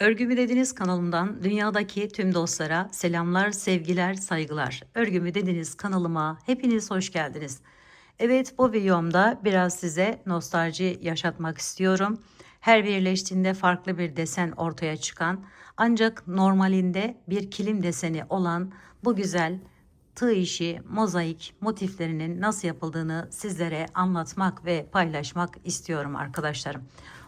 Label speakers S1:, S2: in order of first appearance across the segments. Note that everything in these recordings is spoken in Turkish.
S1: Örgümü Dediniz kanalımdan dünyadaki tüm dostlara selamlar, sevgiler, saygılar. Örgümü Dediniz kanalıma hepiniz hoş geldiniz. Evet, bu videomda biraz size nostalji yaşatmak istiyorum. Her birleştiğinde farklı bir desen ortaya çıkan ancak normalinde bir kilim deseni olan bu güzel tığ işi, mozaik motiflerinin nasıl yapıldığını sizlere anlatmak ve paylaşmak istiyorum arkadaşlarım.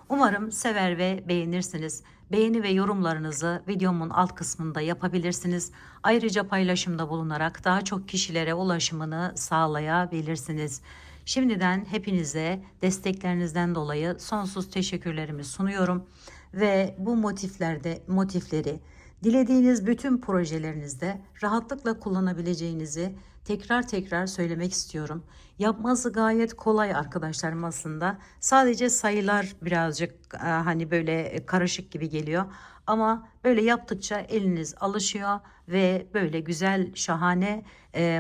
S1: Umarım sever ve beğenirsiniz. Beğeni ve yorumlarınızı videomun alt kısmında yapabilirsiniz. Ayrıca paylaşımda bulunarak daha çok kişilere ulaşımını sağlayabilirsiniz. Şimdiden hepinize desteklerinizden dolayı sonsuz teşekkürlerimi sunuyorum ve bu motifleri dilediğiniz bütün projelerinizde rahatlıkla kullanabileceğinizi tekrar tekrar söylemek istiyorum. Yapması gayet kolay arkadaşlarım aslında. Sadece sayılar birazcık hani böyle karışık gibi geliyor. Ama böyle yaptıkça eliniz alışıyor ve böyle güzel şahane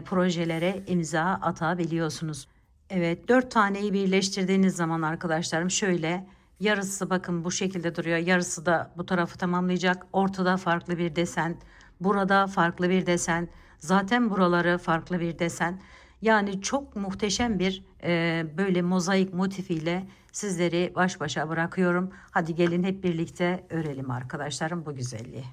S1: projelere imza atabiliyorsunuz. Evet, 4 taneyi birleştirdiğiniz zaman arkadaşlarım şöyle yarısı bakın bu şekilde duruyor. Yarısı da bu tarafı tamamlayacak. Ortada farklı bir desen. Burada farklı bir desen. Zaten buraları farklı bir desen. Yani çok muhteşem bir böyle mozaik motifiyle sizleri baş başa bırakıyorum. Hadi gelin hep birlikte örelim arkadaşlarım bu güzelliği.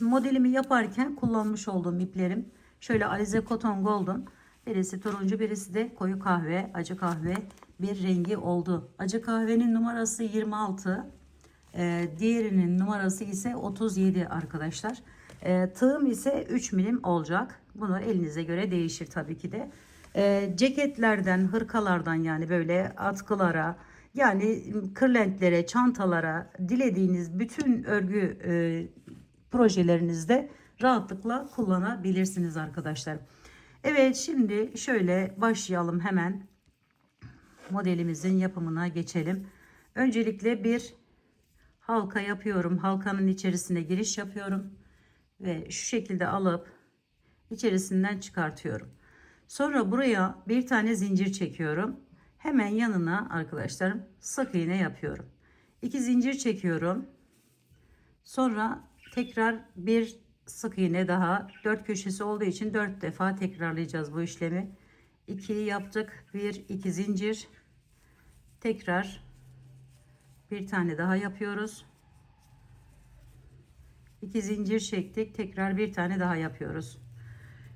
S1: Modelimi yaparken kullanmış olduğum iplerim şöyle Alize Cotton Golden, birisi turuncu birisi de koyu kahve, acı kahve bir rengi oldu. Acı kahvenin numarası 26, diğerinin numarası ise 37 arkadaşlar. Tığım ise 3 milim olacak. Bunu elinize göre değişir tabii ki de. Ceketlerden, hırkalardan yani böyle atkılara, yani kırlentlere, çantalara, dilediğiniz bütün örgü projelerinizde rahatlıkla kullanabilirsiniz arkadaşlar. Evet, şimdi şöyle başlayalım, hemen modelimizin yapımına geçelim. Öncelikle bir halka yapıyorum. Halkanın içerisine giriş yapıyorum ve şu şekilde alıp içerisinden çıkartıyorum. Sonra buraya bir tane zincir çekiyorum. Hemen yanına arkadaşlarım sık iğne yapıyorum. 2 zincir çekiyorum. Sonra tekrar bir sık iğne daha, 4 köşesi olduğu için 4 defa tekrarlayacağız bu işlemi. 2'yi yaptık. 1 2 zincir, tekrar bir tane daha yapıyoruz. 2 zincir çektik, tekrar bir tane daha yapıyoruz.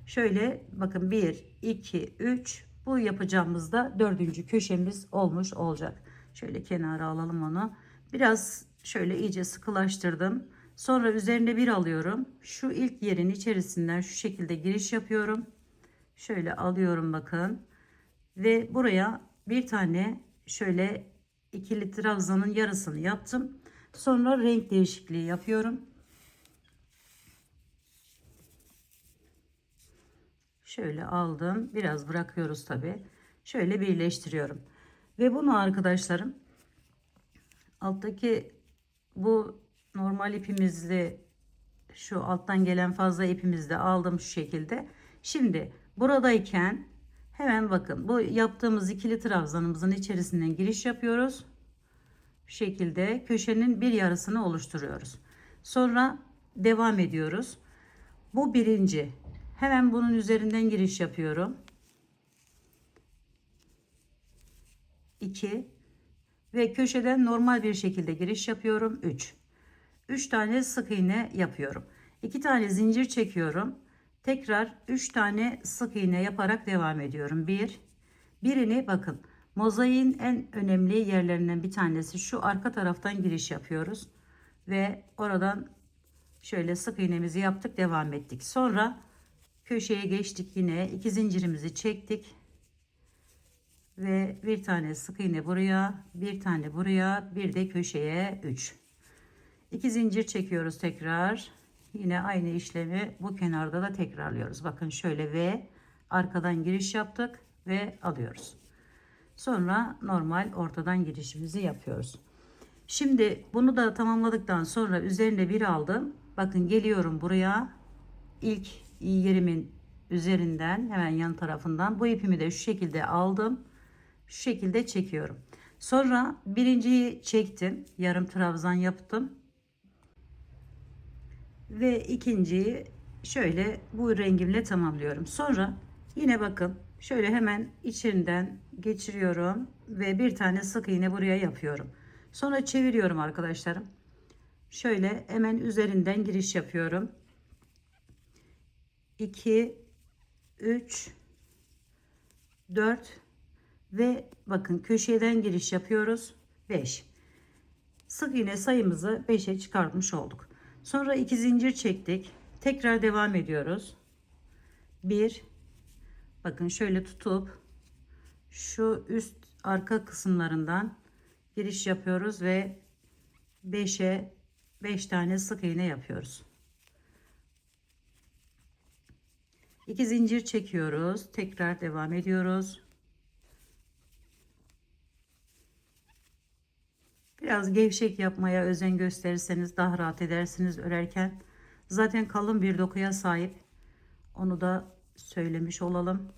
S1: Şöyle bakın, 1 2 3, bu yapacağımızda dördüncü köşemiz olmuş olacak. Şöyle kenara alalım onu. Biraz şöyle iyice sıkılaştırdım. Sonra üzerine bir alıyorum. Şu ilk yerin içerisinden şu şekilde giriş yapıyorum. Şöyle alıyorum bakın. Ve buraya bir tane şöyle ikili trabzanın yarısını yaptım. Sonra renk değişikliği yapıyorum. Şöyle aldım. Biraz bırakıyoruz tabi. Şöyle birleştiriyorum. Ve bunu arkadaşlarım, alttaki bu normal ipimizle şu alttan gelen fazla ipimizle aldım şu şekilde. Şimdi buradayken hemen bakın, bu yaptığımız ikili trabzanımızın içerisinden giriş yapıyoruz. Şu şekilde köşenin bir yarısını oluşturuyoruz. Sonra devam ediyoruz. Bu birinci. Hemen bunun üzerinden giriş yapıyorum. 2 ve köşeden normal bir şekilde giriş yapıyorum. 3 tane sık iğne yapıyorum. 2 tane zincir çekiyorum. Tekrar 3 tane sık iğne yaparak devam ediyorum. Birini bakın, mozaiğin en önemli yerlerinden bir tanesi şu arka taraftan giriş yapıyoruz ve oradan şöyle sık iğnemizi yaptık, devam ettik. Sonra köşeye geçtik, yine 2 zincirimizi çektik ve bir tane sık iğne buraya, bir tane buraya, bir de köşeye 3. 2 zincir çekiyoruz tekrar. Yine aynı işlemi bu kenarda da tekrarlıyoruz. Bakın şöyle ve arkadan giriş yaptık ve alıyoruz. Sonra normal ortadan girişimizi yapıyoruz. Şimdi bunu da tamamladıktan sonra üzerine bir aldım. Bakın geliyorum buraya. İlk yerimin üzerinden hemen yan tarafından bu ipimi de şu şekilde aldım. Şu şekilde çekiyorum. Sonra birinciyi çektim. Yarım trabzan yaptım. Ve ikinciyi şöyle bu rengimle tamamlıyorum. Sonra yine bakın şöyle hemen içinden geçiriyorum ve bir tane sık iğne buraya yapıyorum. Sonra çeviriyorum arkadaşlarım. Şöyle hemen üzerinden giriş yapıyorum. 2, 3, 4 ve bakın köşeden giriş yapıyoruz. 5. Sık iğne sayımızı 5'e çıkartmış olduk. Sonra 2 zincir çektik. Tekrar devam ediyoruz. 1, bakın şöyle tutup şu üst arka kısımlarından giriş yapıyoruz ve 5'e 5 tane sık iğne yapıyoruz. 2 zincir çekiyoruz. Tekrar devam ediyoruz. Biraz gevşek yapmaya özen gösterirseniz daha rahat edersiniz örerken. Zaten kalın bir dokuya sahip. Onu da söylemiş olalım.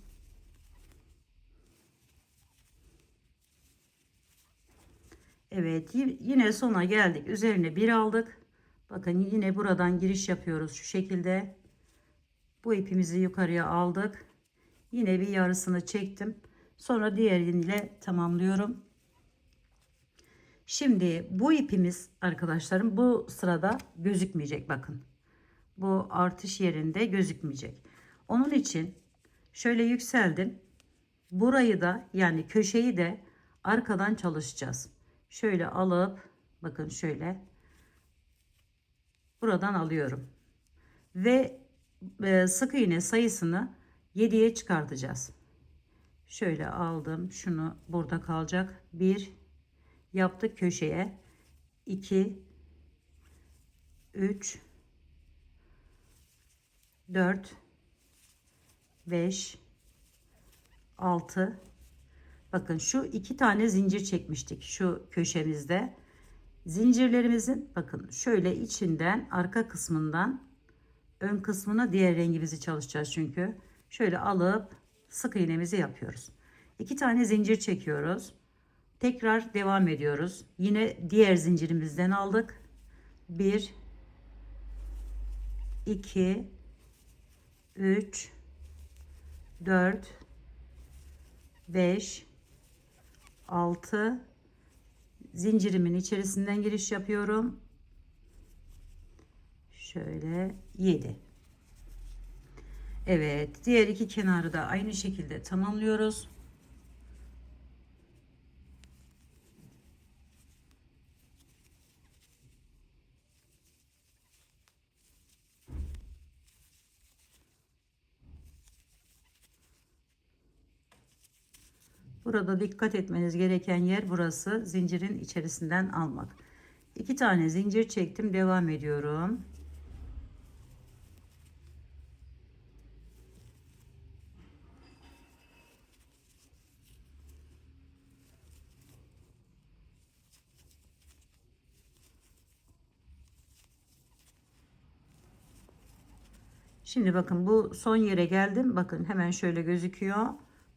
S1: Evet, yine sona geldik. Üzerine bir aldık. Bakın yine buradan giriş yapıyoruz şu şekilde. Bu ipimizi yukarıya aldık. Yine bir yarısını çektim. Sonra diğeriyle tamamlıyorum. Şimdi bu ipimiz arkadaşlarım bu sırada gözükmeyecek, bakın. Bu artış yerinde gözükmeyecek. Onun için şöyle yükseldim. Burayı da yani köşeyi de arkadan çalışacağız. Şöyle alıp bakın şöyle buradan alıyorum. Ve sık iğne sayısını 7'ye çıkartacağız. Şöyle aldım. Şunu burada kalacak. 1 yaptık köşeye. 2, 3, 4, 5, 6. Bakın şu 2 tane zincir çekmiştik şu köşemizde. Zincirlerimizin bakın şöyle içinden arka kısmından ön kısmına diğer rengimizi çalışacağız çünkü. Şöyle alıp sık iğnemizi yapıyoruz. 2 tane zincir çekiyoruz. Tekrar devam ediyoruz. Yine diğer zincirimizden aldık. 1, 2, 3, 4, 5, 6 zincirimin içerisinden giriş yapıyorum. Şöyle 7. Evet, diğer iki kenarı da aynı şekilde tamamlıyoruz. Burada dikkat etmeniz gereken yer burası. Zincirin içerisinden almak. 2 tane zincir çektim. Devam ediyorum. Şimdi bakın bu son yere geldim. Bakın hemen şöyle gözüküyor.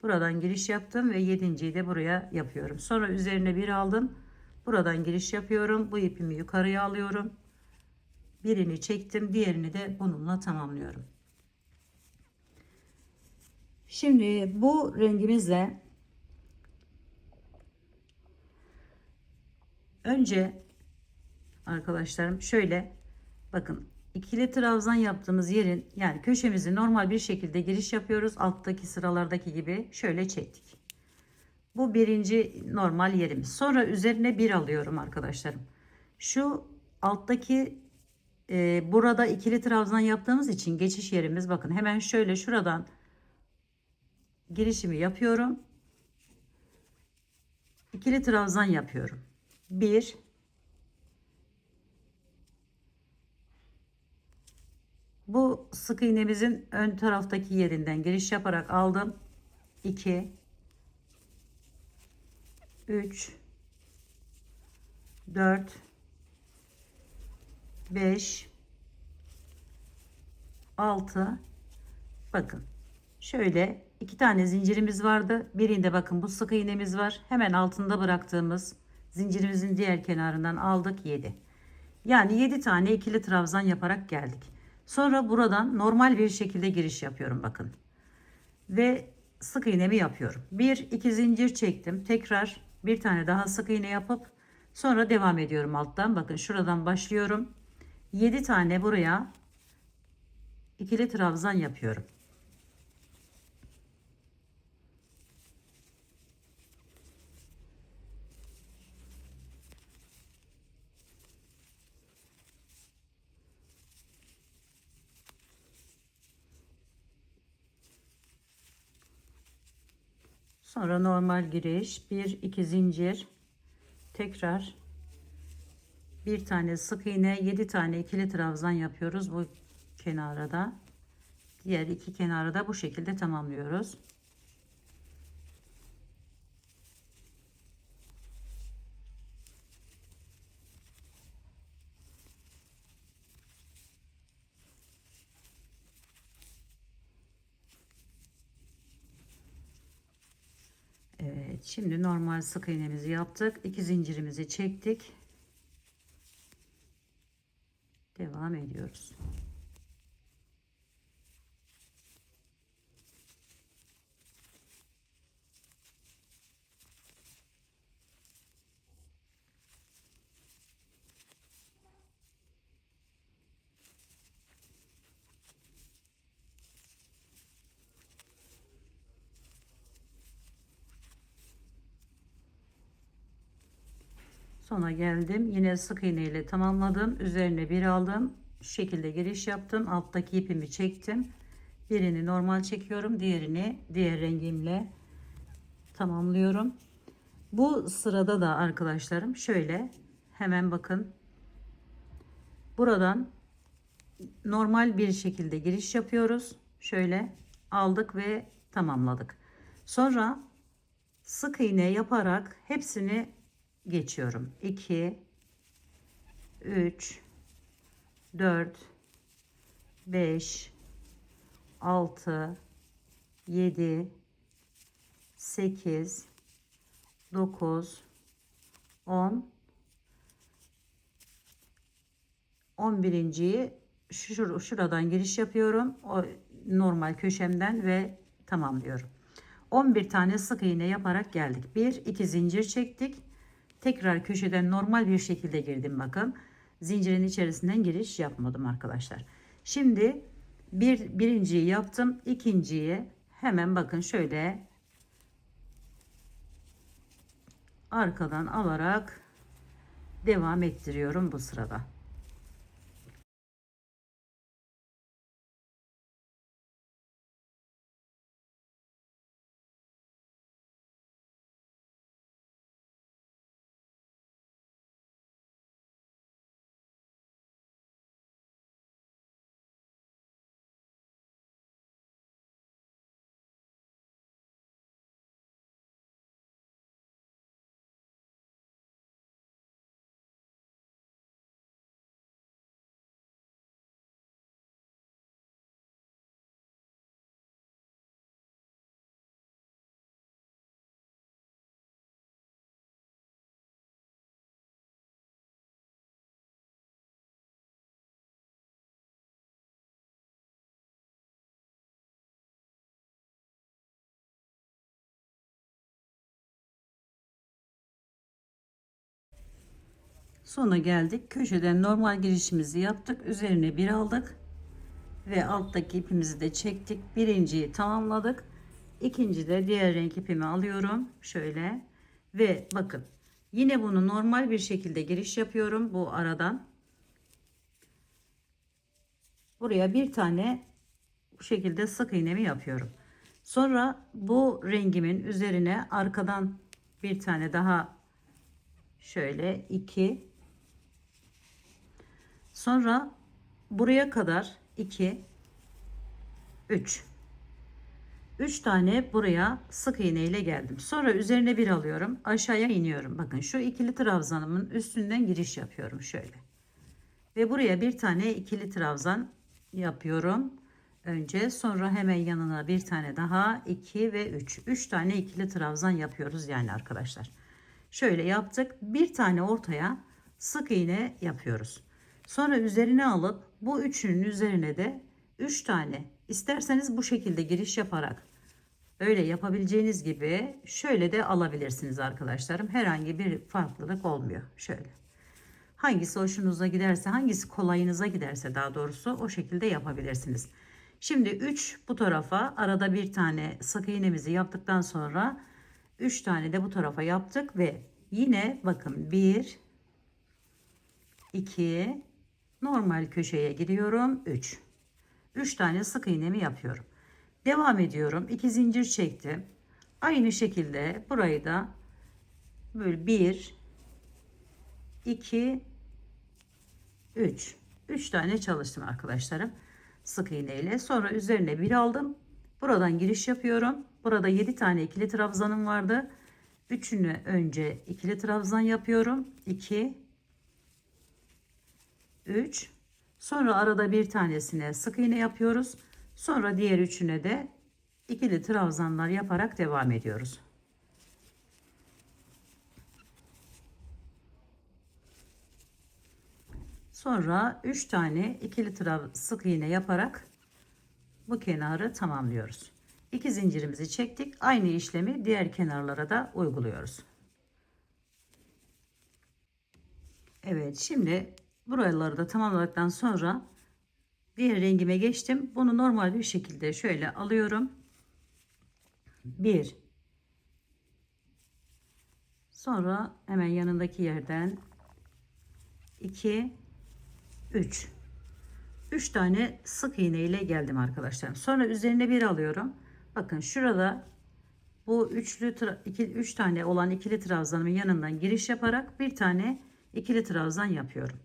S1: Buradan giriş yaptım ve 7.'yi de buraya yapıyorum. Sonra üzerine bir aldım. Buradan giriş yapıyorum. Bu ipimi yukarıya alıyorum. Birini çektim. Diğerini de bununla tamamlıyorum. Şimdi bu rengimizle önce arkadaşlarım şöyle bakın ikili trabzan yaptığımız yerin yani köşemizi normal bir şekilde giriş yapıyoruz. Alttaki sıralardaki gibi şöyle çektik. Bu birinci normal yerimiz. Sonra üzerine bir alıyorum arkadaşlarım. Şu alttaki burada ikili trabzan yaptığımız için geçiş yerimiz bakın hemen şöyle şuradan girişimi yapıyorum. İkili trabzan yapıyorum. 1, bu sık iğnemizin ön taraftaki yerinden giriş yaparak aldım. 2, 3, 4, 5, 6. Bakın şöyle 2 tane zincirimiz vardı. Birinde bakın bu sık iğnemiz var. Hemen altında bıraktığımız zincirimizin diğer kenarından aldık 7. Yani 7 tane ikili trabzan yaparak geldik. Sonra buradan normal bir şekilde giriş yapıyorum bakın. Ve sık iğnemi yapıyorum. Bir iki zincir çektim. Tekrar bir tane daha sık iğne yapıp sonra devam ediyorum alttan. Bakın şuradan başlıyorum. 7 tane buraya ikili trabzan yapıyorum. Sonra normal giriş, bir iki zincir, tekrar bir tane sık iğne, 7 tane ikili trabzan yapıyoruz bu kenara da. Diğer iki kenarı da bu şekilde tamamlıyoruz. Evet, şimdi normal sık iğnemizi yaptık. 2 zincirimizi çektik. Devam ediyoruz. Sona geldim. Yine sık iğne ile tamamladım. Üzerine bir aldım. Şu şekilde giriş yaptım. Alttaki ipimi çektim. Birini normal çekiyorum. Diğerini diğer rengimle tamamlıyorum. Bu sırada da arkadaşlarım şöyle hemen bakın. Buradan normal bir şekilde giriş yapıyoruz. Şöyle aldık ve tamamladık. Sonra sık iğne yaparak hepsini geçiyorum. 2, 3, 4, 5, 6, 7, 8, 9, 10, 11.yi şuradan giriş yapıyorum. O normal köşemden ve tamamlıyorum. 11 tane sık iğne yaparak geldik. 1 2 zincir çektik. Tekrar köşeden normal bir şekilde girdim bakın. Zincirin içerisinden giriş yapmadım arkadaşlar. Şimdi birinciyi yaptım. İkinciyi hemen bakın şöyle arkadan alarak devam ettiriyorum bu sırada. Sona geldik. Köşeden normal girişimizi yaptık. Üzerine bir aldık. Ve alttaki ipimizi de çektik. Birinciyi tamamladık. İkinci de diğer renk ipimi alıyorum. Şöyle. Ve bakın. Yine bunu normal bir şekilde giriş yapıyorum. Bu aradan. Buraya bir tane bu şekilde sık iğnemi yapıyorum. Sonra bu rengimin üzerine arkadan bir tane daha şöyle 2. Sonra buraya kadar 2, 3. 3 tane buraya sık iğne ile geldim. Sonra üzerine bir alıyorum. Aşağıya iniyorum. Bakın şu ikili trabzanımın üstünden giriş yapıyorum şöyle. Ve buraya bir tane ikili trabzan yapıyorum. Önce sonra hemen yanına bir tane daha 2 ve 3. 3 tane ikili trabzan yapıyoruz yani arkadaşlar. Şöyle yaptık. Bir tane ortaya sık iğne yapıyoruz. Sonra üzerine alıp bu üçünün üzerine de 3 tane, isterseniz bu şekilde giriş yaparak öyle yapabileceğiniz gibi şöyle de alabilirsiniz arkadaşlarım. Herhangi bir farklılık olmuyor. Şöyle. Hangisi hoşunuza giderse, hangisi kolayınıza giderse daha doğrusu o şekilde yapabilirsiniz. Şimdi 3 bu tarafa, arada bir tane sık iğnemizi yaptıktan sonra 3 tane de bu tarafa yaptık ve yine bakın 1 2 normal köşeye giriyorum, 3 tane sık iğnemi yapıyorum. Devam ediyorum. 2 zincir çektim. Aynı şekilde burayı da böyle 1 2 3 tane çalıştım arkadaşlarım sık iğne ile. Sonra üzerine bir aldım. Buradan giriş yapıyorum. Burada 7 tane ikili trabzanım vardı. Üçünü önce ikili trabzan yapıyorum. 2 3 sonra arada bir tanesine sık iğne yapıyoruz. Sonra diğer üçüne de ikili trabzanlar yaparak devam ediyoruz. Sonra 3 tane ikili sık iğne yaparak bu kenarı tamamlıyoruz. 2 zincirimizi çektik. Aynı işlemi diğer kenarlara da uyguluyoruz. Evet, şimdi buraları da tamamladıktan sonra diğer rengime geçtim. Bunu normal bir şekilde şöyle alıyorum. 1 sonra hemen yanındaki yerden 2 3 tane sık iğne ile geldim arkadaşlar. Sonra üzerine bir alıyorum. Bakın şurada bu 3 tane olan ikili trabzanımın yanından giriş yaparak bir tane ikili trabzan yapıyorum.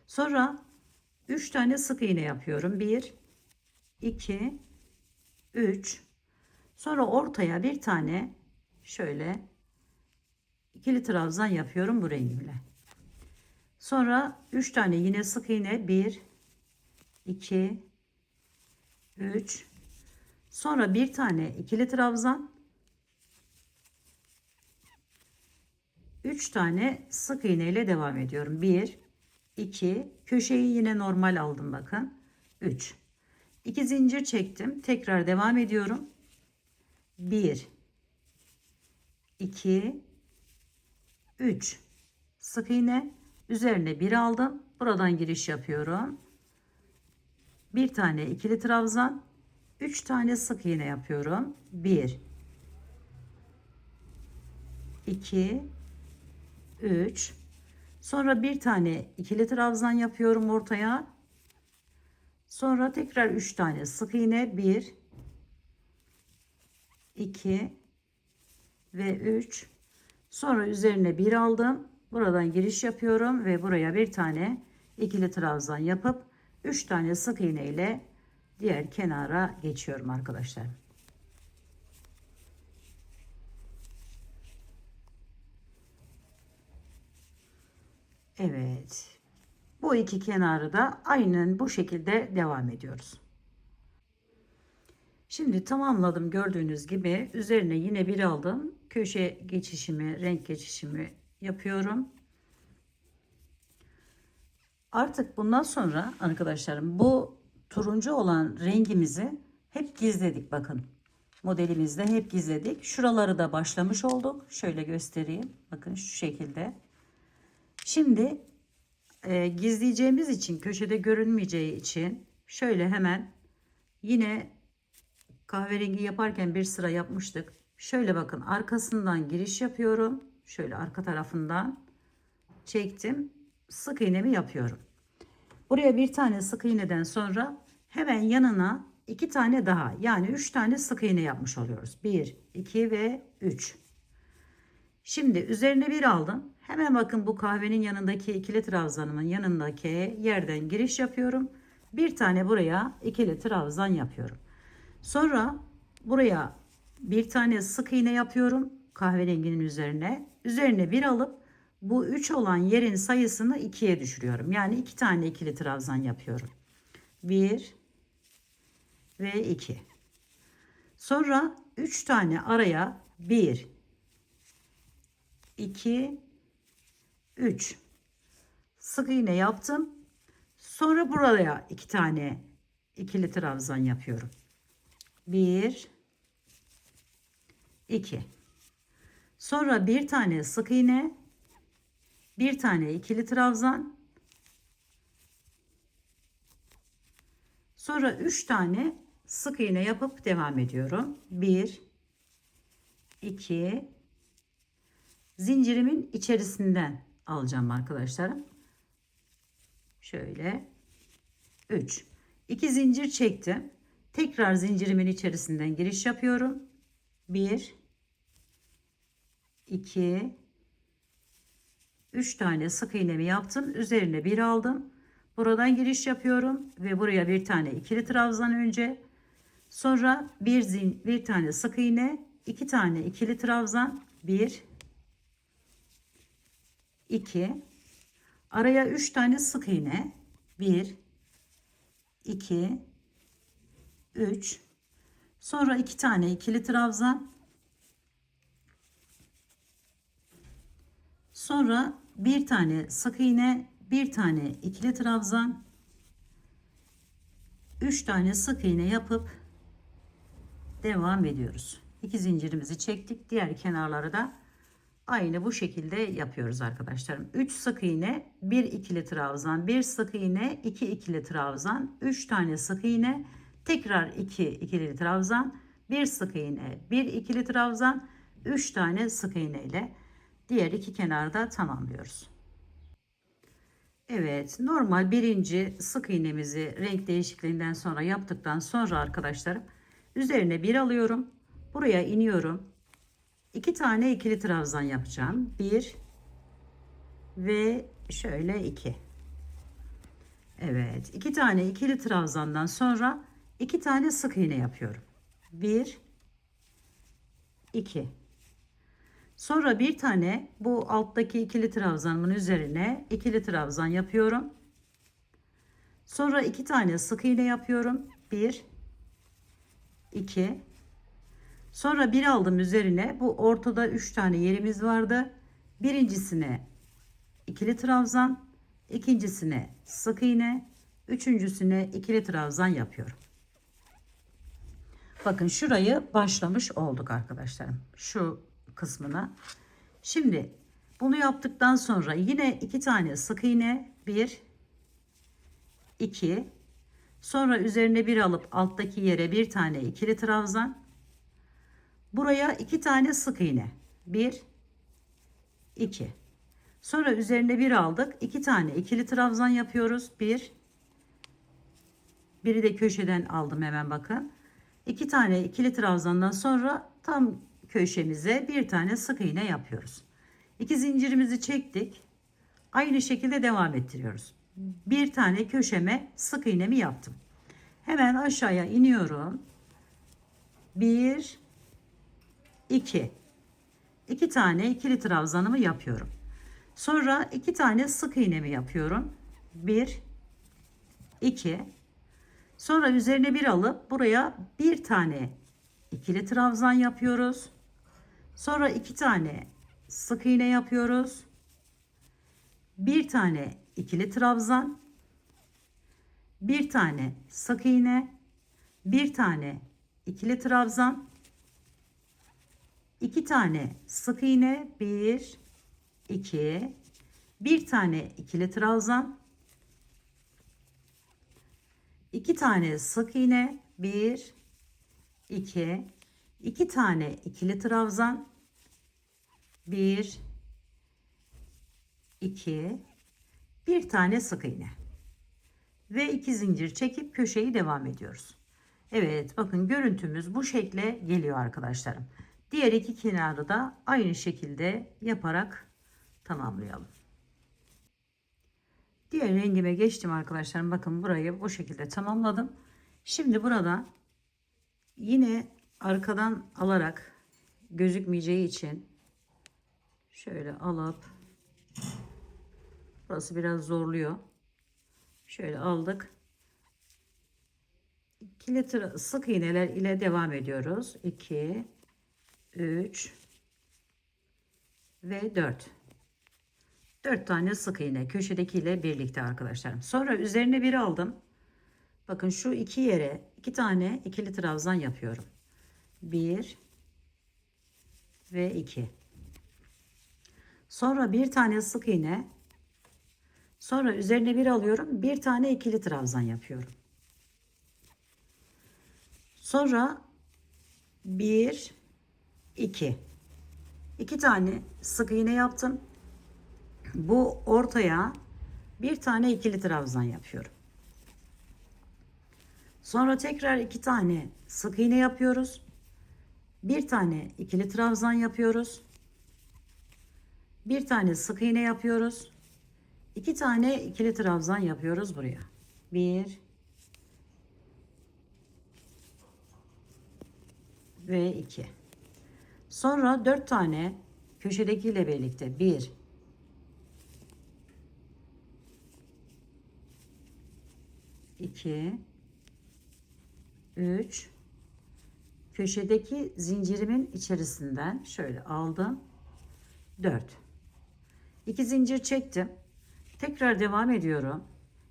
S1: Sonra 3 tane sık iğne yapıyorum. 1 2 3 sonra ortaya bir tane şöyle ikili trabzan yapıyorum bu rengimle. Sonra 3 tane yine sık iğne, 1 2 3 sonra bir tane ikili trabzan, 3 tane sık iğne ile devam ediyorum. 1 2 köşeyi yine normal aldım, bakın 3 2 zincir çektim, tekrar devam ediyorum. 1 2 3 sık iğne, üzerine bir aldım, buradan giriş yapıyorum. Bir tane ikili trabzan, 3 tane sık iğne yapıyorum. 1 2 3 sonra bir tane ikili trabzan yapıyorum ortaya. Sonra tekrar 3 tane sık iğne, 1 2 ve 3 sonra üzerine bir aldım, buradan giriş yapıyorum ve buraya bir tane ikili trabzan yapıp 3 tane sık iğne ile diğer kenara geçiyorum arkadaşlar. Evet, bu iki kenarı da aynen bu şekilde devam ediyoruz. Şimdi tamamladım, gördüğünüz gibi üzerine yine bir aldım, köşe geçişimi, renk geçişimi yapıyorum. Artık bundan sonra arkadaşlarım bu turuncu olan rengimizi hep gizledik, bakın modelimizde hep gizledik. Şuraları da başlamış olduk, şöyle göstereyim, bakın şu şekilde. Şimdi gizleyeceğimiz için, köşede görünmeyeceği için şöyle hemen yine kahverengi yaparken bir sıra yapmıştık. Şöyle bakın, arkasından giriş yapıyorum. Şöyle arka tarafından çektim. Sık iğnemi yapıyorum. Buraya bir tane sık iğneden sonra hemen yanına 2 tane daha, yani 3 tane sık iğne yapmış oluyoruz. 1 2 ve 3. Şimdi üzerine bir aldım. Hemen bakın bu kahvenin yanındaki ikili trabzanımın yanındaki yerden giriş yapıyorum. Bir tane buraya ikili trabzan yapıyorum. Sonra buraya bir tane sık iğne yapıyorum kahverenginin üzerine. Üzerine bir alıp bu 3 olan yerin sayısını 2'ye düşürüyorum. Yani 2 tane ikili trabzan yapıyorum. 1 ve 2. Sonra 3 tane araya 1 2 3 sık iğne yaptım. Sonra buraya 2 tane ikili trabzan yapıyorum. 1 2. Sonra bir tane sık iğne, bir tane ikili trabzan, sonra 3 tane sık iğne yapıp devam ediyorum. 1 2. Zincirimin içerisinden alacağım arkadaşlarım. Şöyle 3. 2 zincir çektim. Tekrar zincirimin içerisinden giriş yapıyorum. 1 2 3 tane sık iğnemi yaptım. Üzerine bir aldım. Buradan giriş yapıyorum ve buraya bir tane ikili trabzan önce. Sonra bir tane sık iğne, 2 tane ikili trabzan, 1 2. Araya 3 tane sık iğne, 1 2 3. Sonra 2 tane ikili trabzan. Sonra bir tane sık iğne, bir tane ikili trabzan, 3 tane sık iğne yapıp devam ediyoruz. 2 zincirimizi çektik. Diğer kenarları da aynı bu şekilde yapıyoruz arkadaşlarım. 3 sık iğne, 1 ikili trabzan, 1 sık iğne, 2 ikili trabzan, 3 tane sık iğne, tekrar 2 ikili trabzan, 1 sık iğne, 1 ikili trabzan, 3 tane sık iğne ile diğer iki kenarda tamamlıyoruz. Evet, normal birinci sık iğnemizi renk değişikliğinden sonra yaptıktan sonra arkadaşlarım üzerine bir alıyorum. Buraya iniyorum. 2 tane ikili trabzan yapacağım. 1 ve şöyle 2. Evet, 2 tane ikili trabzandan sonra 2 tane sık iğne yapıyorum. 1 2. Sonra bir tane bu alttaki ikili trabzanımın üzerine ikili trabzan yapıyorum. Sonra 2 tane sık iğne yapıyorum. 1 2. Sonra bir aldım üzerine. Bu ortada 3 tane yerimiz vardı. Birincisine ikili trabzan, ikincisine sık iğne, üçüncüsüne ikili trabzan yapıyorum. Bakın şurayı başlamış olduk arkadaşlarım. Şu kısmına. Şimdi bunu yaptıktan sonra yine 2 tane sık iğne, 1 2. Sonra üzerine bir alıp alttaki yere bir tane ikili trabzan. Buraya 2 tane sık iğne. 1 2. Sonra üzerine bir aldık. 2 tane ikili trabzan yapıyoruz. 1. Biri de köşeden aldım hemen bakın. 2 tane ikili trabzandan sonra tam köşemize bir tane sık iğne yapıyoruz. 2 zincirimizi çektik. Aynı şekilde devam ettiriyoruz. Bir tane köşeme sık iğnemi yaptım. Hemen aşağıya iniyorum. 1 2. 2 tane ikili trabzanımı yapıyorum. Sonra 2 tane sık iğnemi yapıyorum. 1 2. Sonra üzerine bir alıp buraya bir tane ikili trabzan yapıyoruz. Sonra 2 tane sık iğne yapıyoruz. Bir tane ikili trabzan, bir tane sık iğne, bir tane ikili trabzan, 2 tane sık iğne, 1 2, bir tane ikili trabzan, 2 tane sık iğne, 1 2, 2 tane ikili trabzan, 1 2, bir tane sık iğne ve 2 zincir çekip köşeyi devam ediyoruz. Evet, bakın görüntümüz bu şekle geliyor arkadaşlarım. Diğer iki kenarı da aynı şekilde yaparak tamamlayalım. Diğer rengime geçtim arkadaşlarım. Bakın burayı bu şekilde tamamladım. Şimdi burada yine arkadan alarak gözükmeyeceği için şöyle alıp, burası biraz zorluyor. Şöyle aldık. İkili sık iğneler ile devam ediyoruz. 2 3 ve 4. 4 tane sık iğne köşedekiyle birlikte arkadaşlarım. Sonra üzerine bir aldım. Bakın şu iki yere 2 tane ikili trabzan yapıyorum. 1 ve 2. Sonra bir tane sık iğne. Sonra üzerine bir alıyorum. Bir tane ikili trabzan yapıyorum. Sonra 1 2. 2 tane sık iğne yaptım. Bu ortaya bir tane ikili trabzan yapıyorum. Sonra tekrar 2 tane sık iğne yapıyoruz. Bir tane ikili trabzan yapıyoruz. Bir tane sık iğne yapıyoruz. 2 tane ikili trabzan yapıyoruz buraya. 1 ve 2. Sonra 4 tane köşedekiyle birlikte 1 2 3 köşedeki zincirimin içerisinden şöyle aldım. 4. 2 zincir çektim. Tekrar devam ediyorum.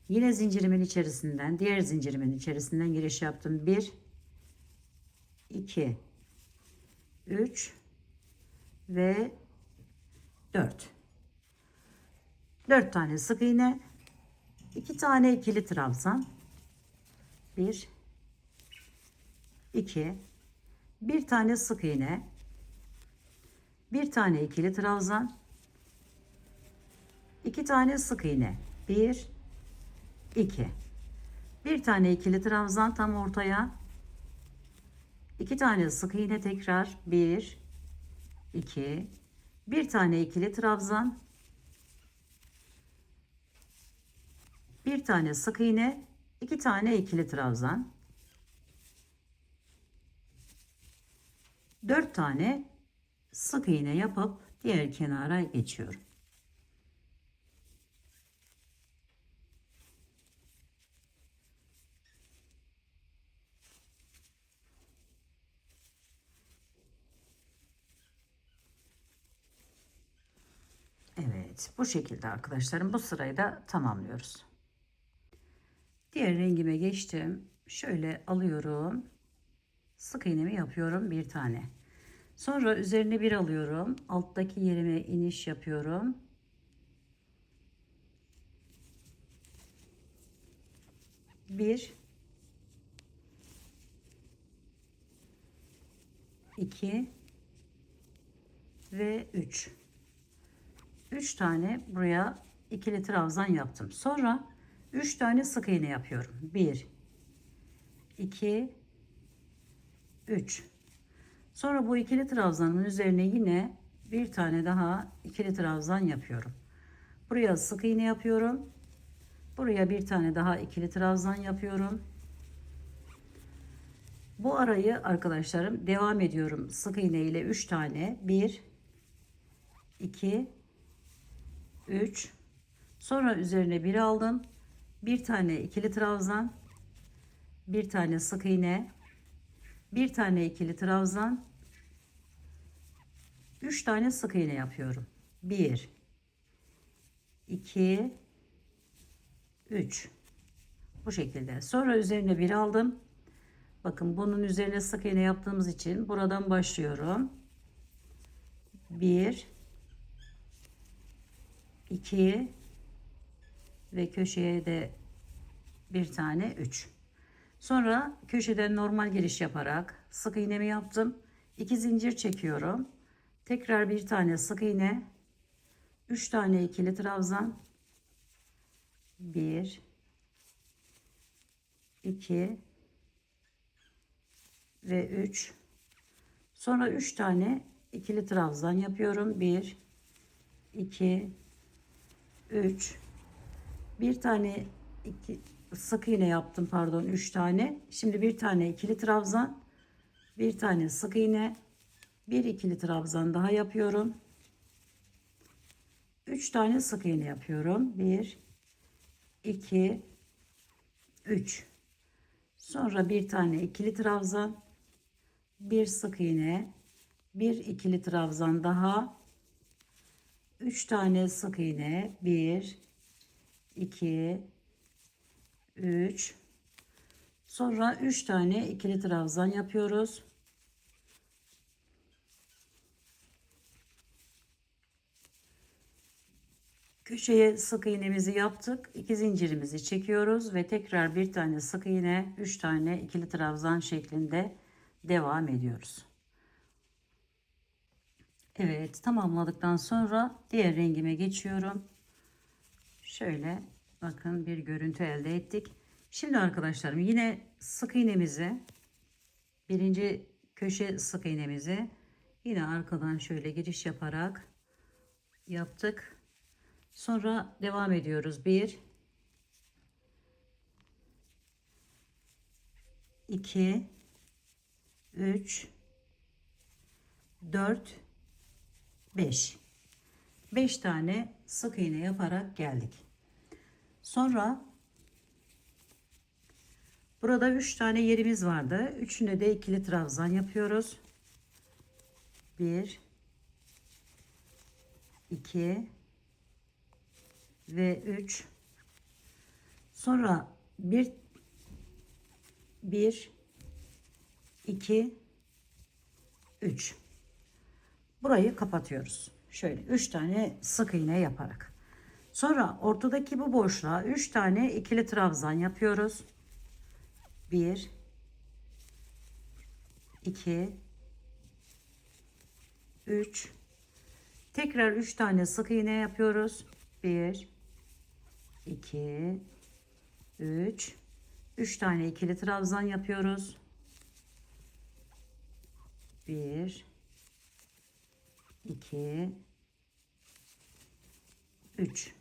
S1: Yine zincirimin içerisinden, diğer zincirimin içerisinden giriş yaptım. 1 2 3 ve 4. 4 tane sık iğne, 2 tane ikili trabzan. 1 2 bir tane sık iğne, bir tane ikili trabzan, 2 tane sık iğne. 1 2 bir tane ikili trabzan tam ortaya, 2 tane sık iğne tekrar. 1 2 bir tane ikili trabzan, bir tane sık iğne, 2 tane ikili trabzan, 4 tane sık iğne yapıp diğer kenara geçiyorum. Evet, bu şekilde arkadaşlarım, bu sırayı da tamamlıyoruz. Diğer rengime geçtim. Şöyle alıyorum. Sık iğnemi yapıyorum bir tane. Sonra üzerine bir alıyorum. Alttaki yerime iniş yapıyorum. Bir, iki ve üç. 3 tane buraya ikili trabzan yaptım. Sonra 3 tane sık iğne yapıyorum. 1 2 3. Sonra bu ikili trabzanın üzerine yine bir tane daha ikili trabzan yapıyorum. Buraya sık iğne yapıyorum. Buraya bir tane daha ikili trabzan yapıyorum. Bu arayı arkadaşlarım devam ediyorum. Sık iğne ile 3 tane. 1 2 3. Sonra üzerine bir aldım. Bir tane ikili trabzan, bir tane sık iğne, bir tane ikili trabzan, 3 tane sık iğne yapıyorum. 1 2 3. Bu şekilde. Sonra üzerine bir aldım. Bakın bunun üzerine sık iğne yaptığımız için buradan başlıyorum. 1 2 ve köşeye de bir tane 3. Sonra köşeden normal giriş yaparak sık iğnemi yaptım. 2 zincir çekiyorum. Tekrar bir tane sık iğne, 3 tane ikili trabzan, 1 2 ve 3. Sonra 3 tane ikili trabzan yapıyorum. 1 2 3. Bir tane sık iğne yaptım, pardon, 3 tane. Şimdi bir tane ikili trabzan, bir tane sık iğne, bir ikili trabzan daha yapıyorum. 3 tane sık iğne yapıyorum. 1 2 3. Sonra bir tane ikili trabzan, bir sık iğne, bir ikili trabzan daha, 3 tane sık iğne, 1 2 3, sonra 3 tane ikili trabzan yapıyoruz. Köşeye sık iğnemizi yaptık. 2 zincirimizi çekiyoruz ve tekrar bir tane sık iğne, 3 tane ikili trabzan şeklinde devam ediyoruz. Evet, tamamladıktan sonra diğer rengime geçiyorum. Şöyle bakın, bir görüntü elde ettik. Şimdi arkadaşlarım, yine sık iğnemizi, birinci köşe sık iğnemizi yine arkadan şöyle giriş yaparak yaptık. Sonra devam ediyoruz. 1 2 3 4 5 5 tane sık iğne yaparak geldik. Sonra burada 3 tane yerimiz vardı. Üçüne de ikili trabzan yapıyoruz. 1 2 ve 3. Sonra 1 2 3. Burayı kapatıyoruz. Şöyle 3 tane sık iğne yaparak. Sonra ortadaki bu boşluğa 3 tane ikili trabzan yapıyoruz. 1 2 3. Tekrar 3 tane sık iğne yapıyoruz. 1 2 3. 3 tane ikili trabzan yapıyoruz. 1 2 3.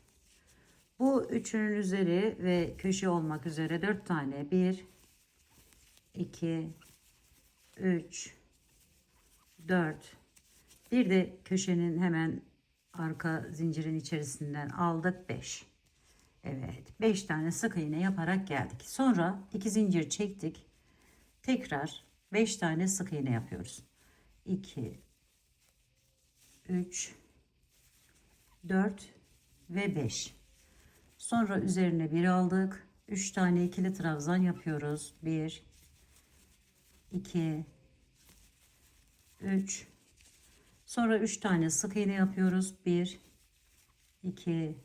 S1: Bu üçünün üzeri ve köşe olmak üzere 4 tane, 1 2 3 4. Bir de köşenin hemen arka zincirin içerisinden aldık, 5. Evet, 5 tane sık iğne yaparak geldik. Sonra 2 zincir çektik. Tekrar 5 tane sık iğne yapıyoruz. 2 3 4 ve 5. Sonra üzerine 1 aldık. 3 tane ikili trabzan yapıyoruz. 1 2 3. Sonra 3 tane sık iğne yapıyoruz. 1 2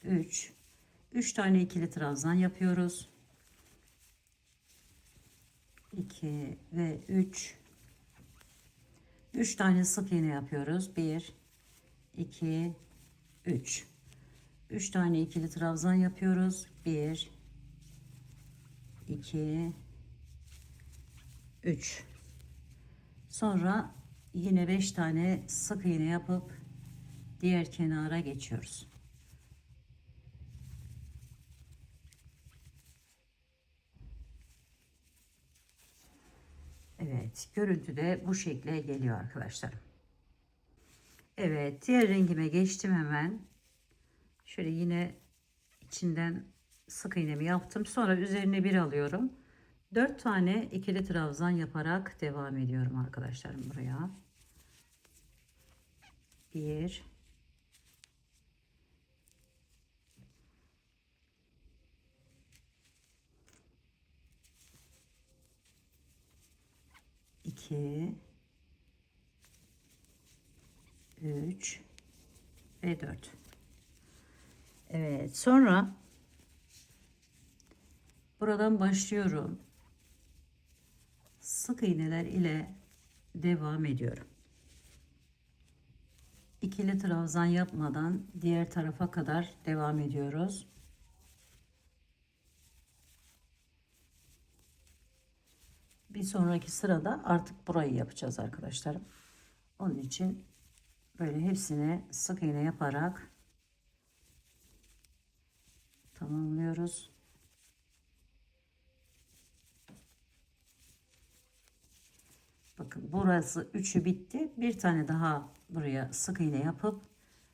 S1: 3. 3 tane ikili trabzan yapıyoruz. 2 ve 3. 3 tane sık iğne yapıyoruz. 1 2 3. 3 tane ikili trabzan yapıyoruz. 1 2 3. Sonra yine 5 tane sık iğne yapıp diğer kenara geçiyoruz. Evet, görüntü de bu şekle geliyor arkadaşlarım. Evet, diğer rengime geçtim hemen. Şöyle yine içinden sık iğnemi yaptım. Sonra üzerine bir alıyorum. 4 tane ikili trabzan yaparak devam ediyorum arkadaşlarım buraya. 1 2 3 ve 4. Evet, sonra buradan başlıyorum. Sık iğneler ile devam ediyorum. İkili trabzan yapmadan diğer tarafa kadar devam ediyoruz. Bir sonraki sırada artık burayı yapacağız arkadaşlarım. Onun için böyle hepsine sık iğne yaparak tamamlıyoruz. Bakın, burası 3'ü bitti. Bir tane daha buraya sık iğne yapıp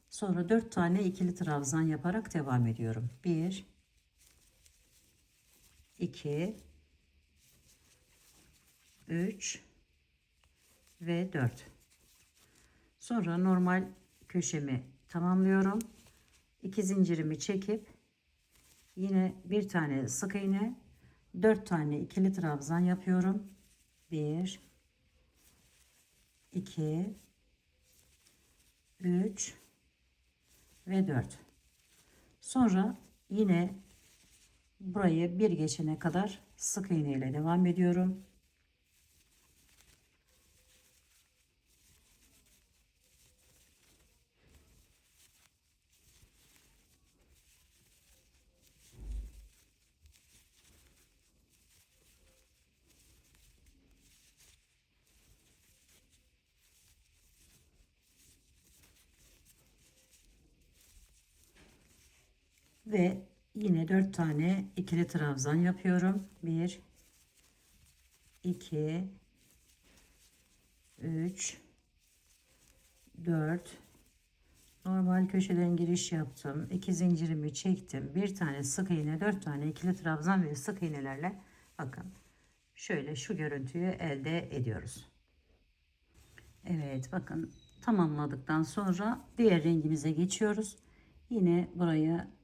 S1: sonra 4 tane ikili trabzan yaparak devam ediyorum. 1 2 3 ve 4. Sonra normal köşemi tamamlıyorum. 2 zincirimi çekip yine bir tane sık iğne, 4 tane ikili trabzan yapıyorum. 1 2 3 ve 4. Sonra yine burayı bir geçene kadar sık iğne ile devam ediyorum. Ve yine 4 tane ikili trabzan yapıyorum. 1 2 3 4. Normal köşeden giriş yaptım. 2 zincirimi çektim. Bir tane sık iğne, 4 tane ikili trabzan ve sık iğnelerle bakın şöyle şu görüntüyü elde ediyoruz. Evet, bakın tamamladıktan sonra diğer rengimize geçiyoruz. Yine burayı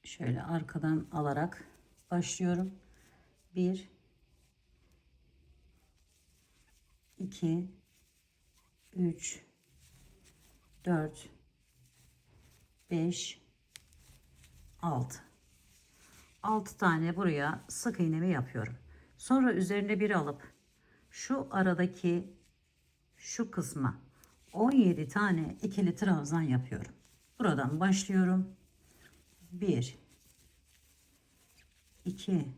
S1: şöyle arkadan alarak başlıyorum. 1 2 3 4 5 6 tane buraya sık iğnemi yapıyorum. Sonra üzerine bir alıp şu aradaki şu kısma 17 tane ikili trabzan yapıyorum. Buradan başlıyorum. 1 2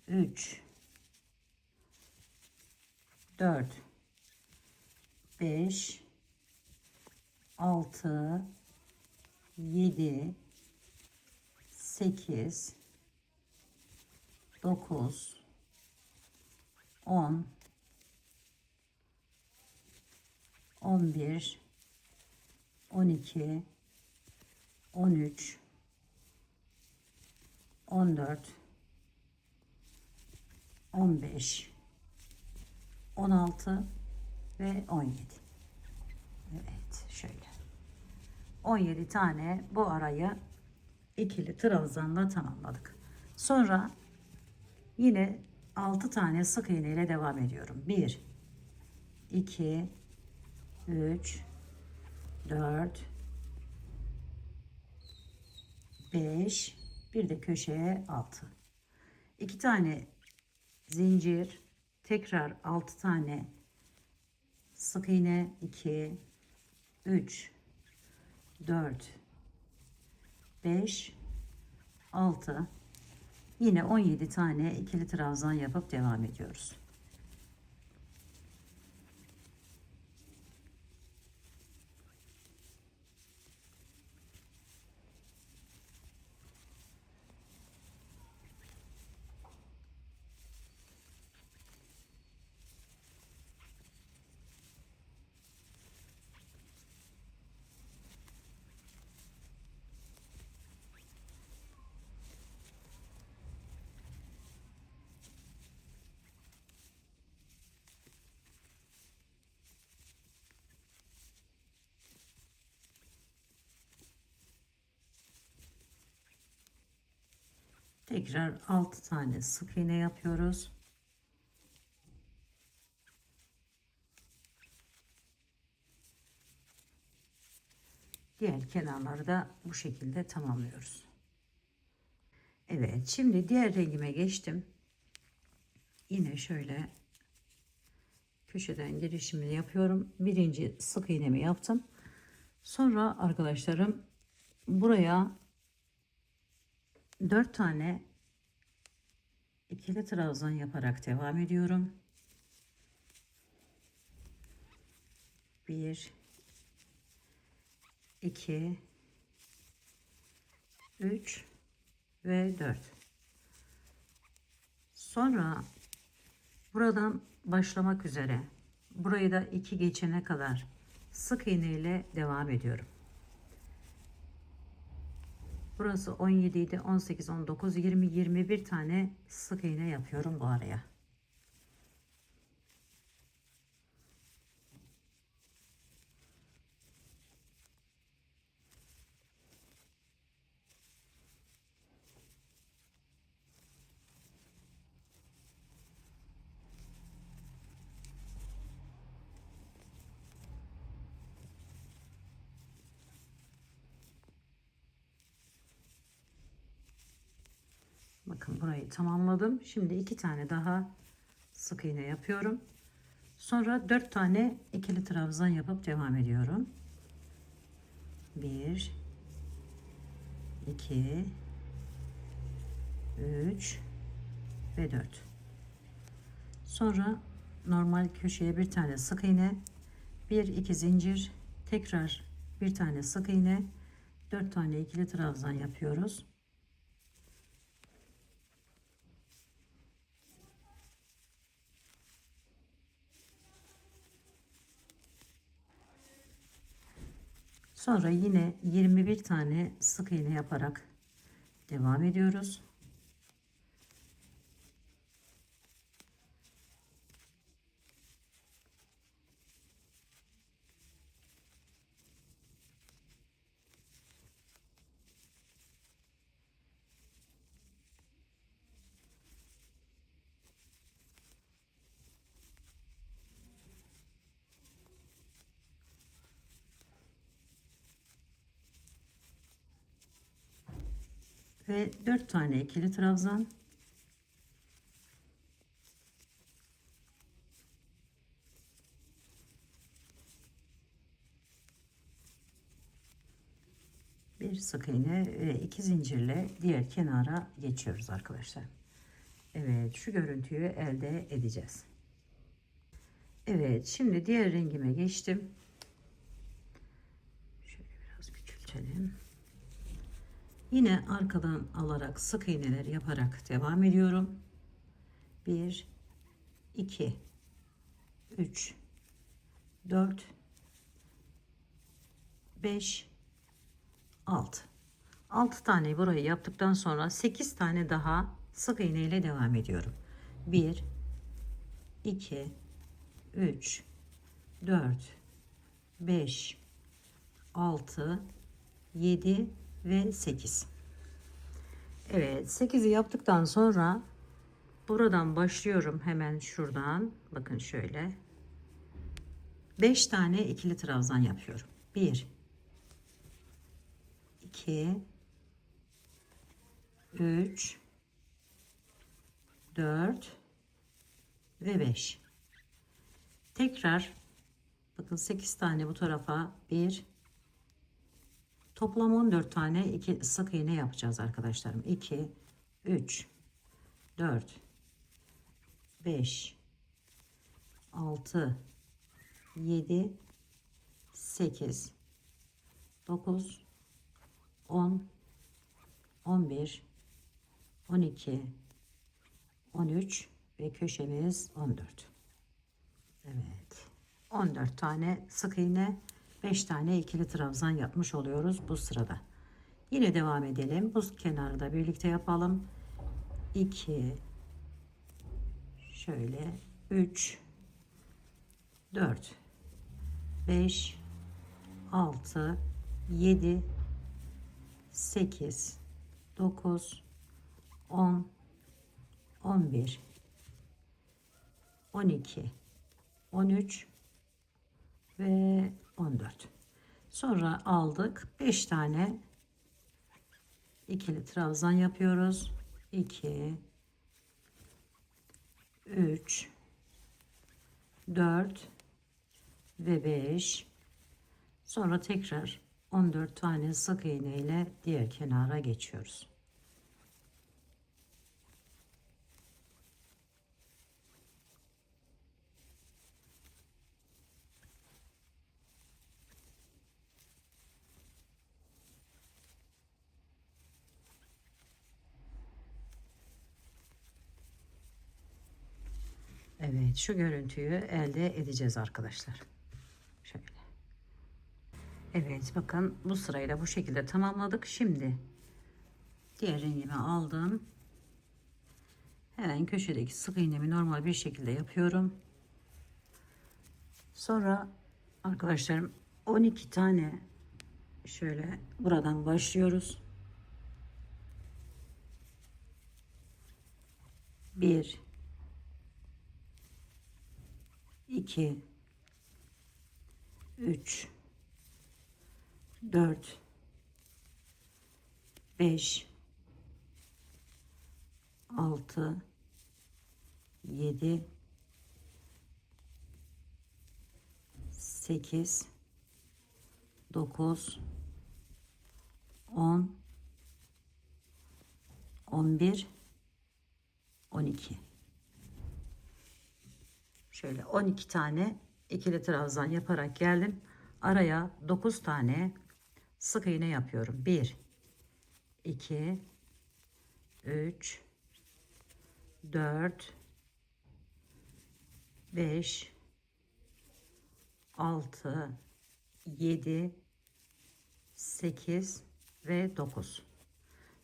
S1: 3 4 5 6 7 8 9 10 11 12 13 14 15 16 ve 17. Evet, şöyle 17 tane bu arayı ikili trabzanla tamamladık. Sonra yine 6 tane sık iğne ile devam ediyorum. 1 2 3 4 5, bir de köşeye 6. 2 tane zincir, tekrar 6 tane sık iğne, 2 3 4 5 6, yine 17 tane ikili trabzan yapıp devam ediyoruz. Tekrar 6 tane sık iğne yapıyoruz. Diğer kenarları da bu şekilde tamamlıyoruz. Evet, şimdi diğer rengime geçtim. Yine şöyle köşeden girişimi yapıyorum. Birinci sık iğnemi yaptım. Sonra arkadaşlarım buraya 4 tane ikili trabzan yaparak devam ediyorum. 1 2 3 ve 4. Sonra buradan başlamak üzere burayı da 2 geçene kadar sık iğne ile devam ediyorum. Burası 17 idi, 18, 19, 20, 21 tane sık iğne yapıyorum bu araya. Bakın burayı tamamladım. Şimdi 2 tane daha sık iğne yapıyorum. Sonra 4 tane ikili trabzan yapıp devam ediyorum. 1 2 3 ve 4. Sonra normal köşeye bir tane sık iğne, 1 2 zincir, tekrar bir tane sık iğne, 4 tane ikili trabzan yapıyoruz. Sonra yine 21 tane sık iğne yaparak devam ediyoruz. Ve 4 tane ikili trabzan. Bir sık iğne ve 2 zincirle diğer kenara geçiyoruz arkadaşlar. Evet, şu görüntüyü elde edeceğiz. Evet, şimdi diğer rengime geçtim. Şöyle biraz küçültelim. Yine arkadan alarak sık iğneler yaparak devam ediyorum. 1 2 3 4 5 6 tane burayı yaptıktan sonra 8 tane daha sık iğne ile devam ediyorum. 1 2 3 4 5 6 7 ve 8. Evet, 8'i yaptıktan sonra buradan başlıyorum, hemen şuradan bakın şöyle 5 tane ikili trabzan yapıyorum. 1 2 3 4 ve 5. Tekrar bakın 8 tane bu tarafa, bir, toplam 14 tane iki sık iğne yapacağız arkadaşlarım. 2 3 4 5 6 7 8 9 10 11 12 13 ve köşemiz 14. Evet, 14 tane sık iğne, 5 tane ikili trabzan yapmış oluyoruz bu sırada. Yine devam edelim, bu kenarı da birlikte yapalım. 2 şöyle 3 4 5 6 7 8 9 10 11 12 13 ve 14. Sonra aldık 5 tane ikili trabzan yapıyoruz. 2 3 4 ve 5. Sonra tekrar 14 tane sık iğne ile diğer kenara geçiyoruz. Evet, şu görüntüyü elde edeceğiz arkadaşlar. Şöyle. Evet, bakın bu sırayla bu şekilde tamamladık. Şimdi diğer rengimi aldım. Hemen köşedeki sık iğnemi normal bir şekilde yapıyorum. Sonra arkadaşlarım 12 tane şöyle buradan başlıyoruz. 1 2 3 4 5 6, 7, 8, 9, 10, 11, 12. Şöyle 12 tane ikili trabzan yaparak geldim. Araya 9 tane sık iğne yapıyorum. 1, 2, 3, 4, 5, 6, 7, 8 ve 9.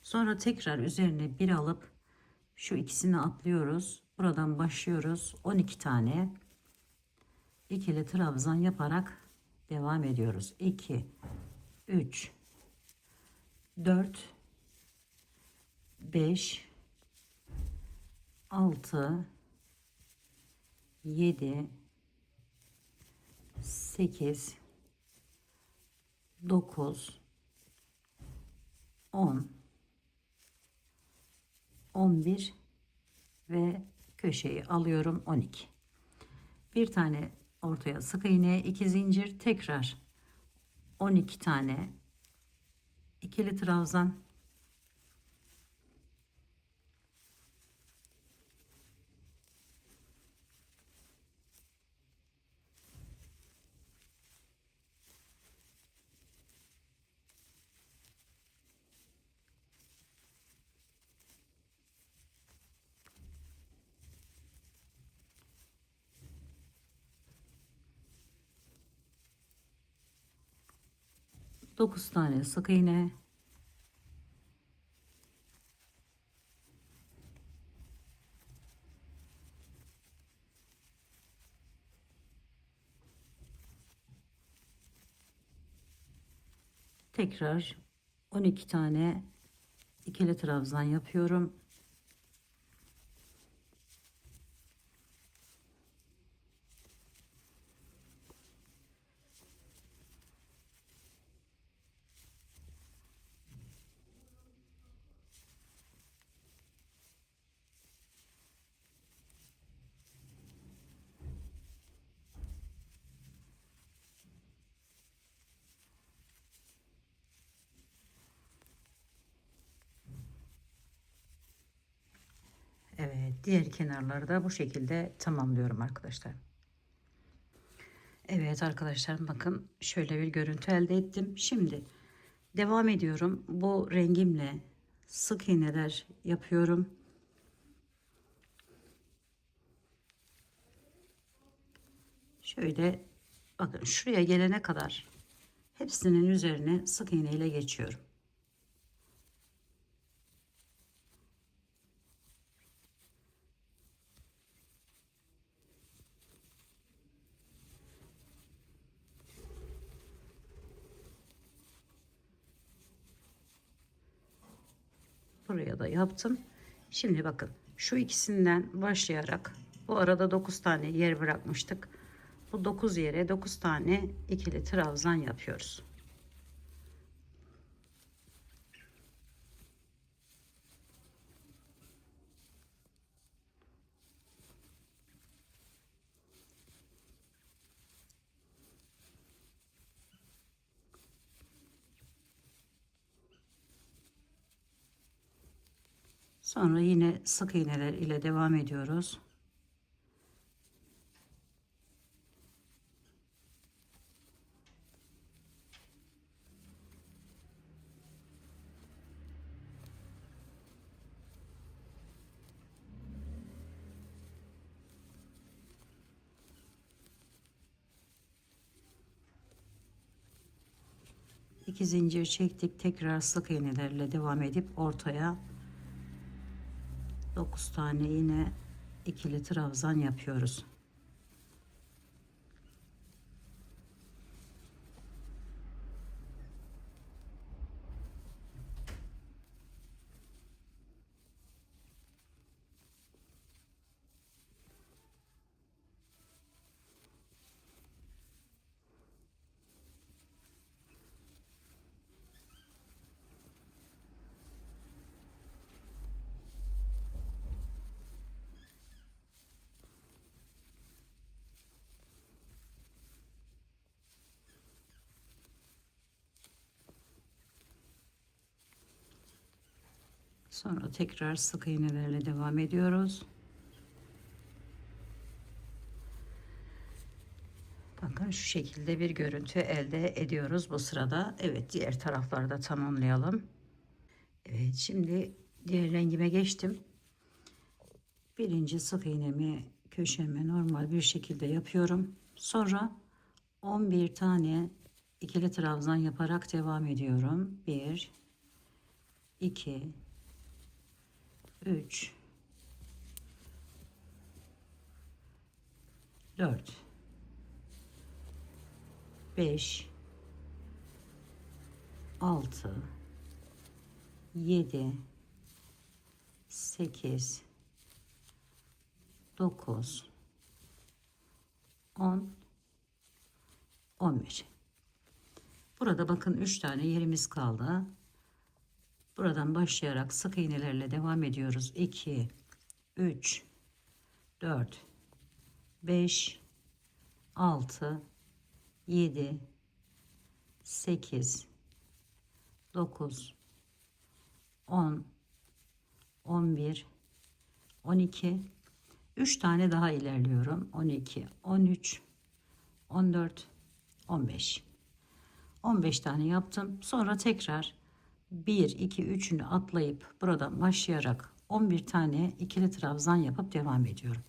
S1: Sonra tekrar üzerine bir alıp şu ikisini atlıyoruz. Buradan başlıyoruz. 12 tane ikili trabzan yaparak devam ediyoruz. 2, 3, 4, 5, 6, 7, 8, 9, 10, 11 ve köşeyi alıyorum 12. Bir tane ortaya sık iğne, 2 zincir, tekrar 12 tane ikili trabzan, dokuz tane sık iğne, tekrar 12 tane ikili trabzan yapıyorum. Evet, diğer kenarları da bu şekilde tamamlıyorum arkadaşlar. Evet arkadaşlar, bakın şöyle bir görüntü elde ettim. Şimdi devam ediyorum. Bu rengimle sık iğneler yapıyorum. Şöyle bakın, şuraya gelene kadar hepsinin üzerine sık iğne ile geçiyorum. Buraya da yaptım. Şimdi bakın, şu ikisinden başlayarak, bu arada 9 tane yer bırakmıştık. Bu 9 yere 9 tane ikili trabzan yapıyoruz. Sonra yine sık iğneler ile devam ediyoruz. İki zincir çektik, tekrar sık iğnelerle devam edip ortaya 9 tane yine ikili trabzan yapıyoruz. Sonra tekrar sık iğnelerle devam ediyoruz. Bakın şu şekilde bir görüntü elde ediyoruz bu sırada. Evet, diğer tarafları da tamamlayalım. Evet, şimdi diğer rengime geçtim. Birinci sık iğnemi köşeme normal bir şekilde yapıyorum. Sonra 11 tane ikili trabzan yaparak devam ediyorum. 1 2 3 4 5 6 7 8 9 10 11. Burada bakın 3 tane yerimiz kaldı. Buradan başlayarak sık iğnelerle devam ediyoruz. 2 3 4 5 6 7 8 9 10 11 12. 3 tane daha ilerliyorum. 12 13 14 15. 15 tane yaptım. Sonra tekrar 1 2 3'ünü atlayıp buradan başlayarak 11 tane ikili trabzan yapıp devam ediyorum.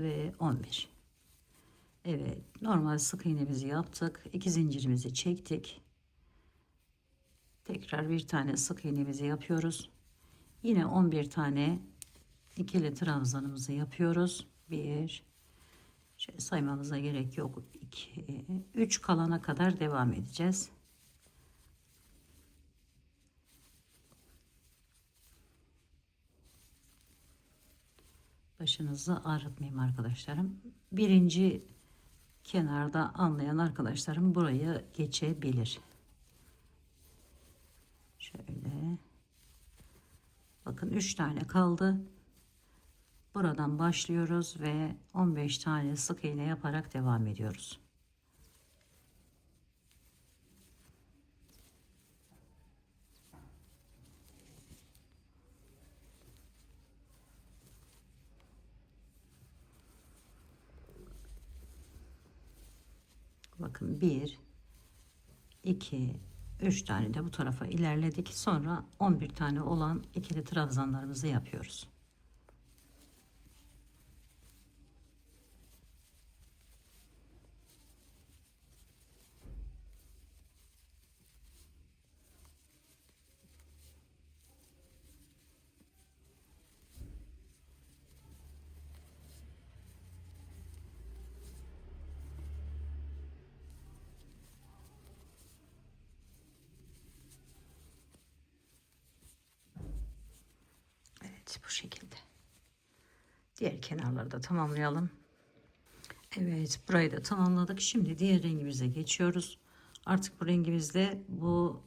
S1: Ve 11. Evet, normal sık iğnemizi yaptık. 2 zincirimizi çektik. Tekrar bir tane sık iğnemizi yapıyoruz. Yine 11 tane ikili trabzanımızı yapıyoruz. 1, şöyle saymamıza gerek yok. 2, 3 kalana kadar devam edeceğiz. Başınızı ağrıtmayayım arkadaşlarım. Birinci kenarda anlayan arkadaşlarım burayı geçebilir. Şöyle. Bakın 3 tane kaldı. Buradan başlıyoruz ve 15 tane sık iğne yaparak devam ediyoruz. Bakın 1 2 3 tane de bu tarafa ilerledik. Sonra 11 tane olan ikili trabzanlarımızı yapıyoruz. Evet, bu şekilde. Diğer kenarları da tamamlayalım. Evet, burayı da tamamladık. Şimdi diğer rengimize geçiyoruz. Artık bu rengimizle bu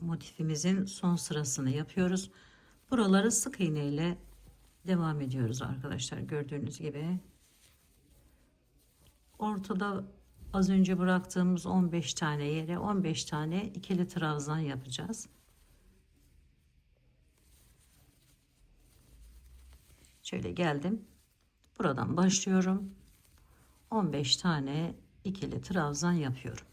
S1: motifimizin son sırasını yapıyoruz. Buraları sık iğne ile devam ediyoruz arkadaşlar. Gördüğünüz gibi. Ortada az önce bıraktığımız 15 tane yere 15 tane ikili trabzan yapacağız. Şöyle geldim. Buradan başlıyorum. 15 tane ikili trabzan yapıyorum.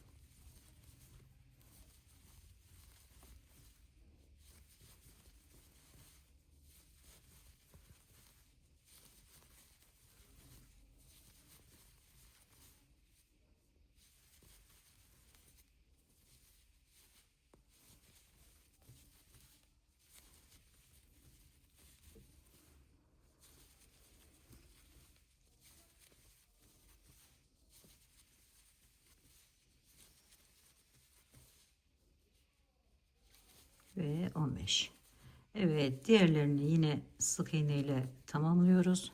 S1: Ve 15. Evet, diğerlerini yine sık iğne ile tamamlıyoruz.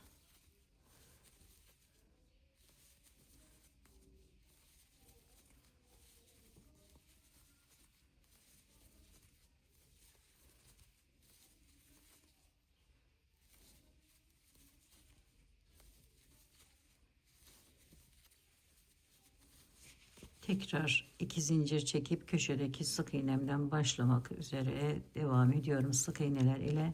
S1: Tekrar 2 zincir çekip köşedeki sık iğnemden başlamak üzere devam ediyorum sık iğneler ile.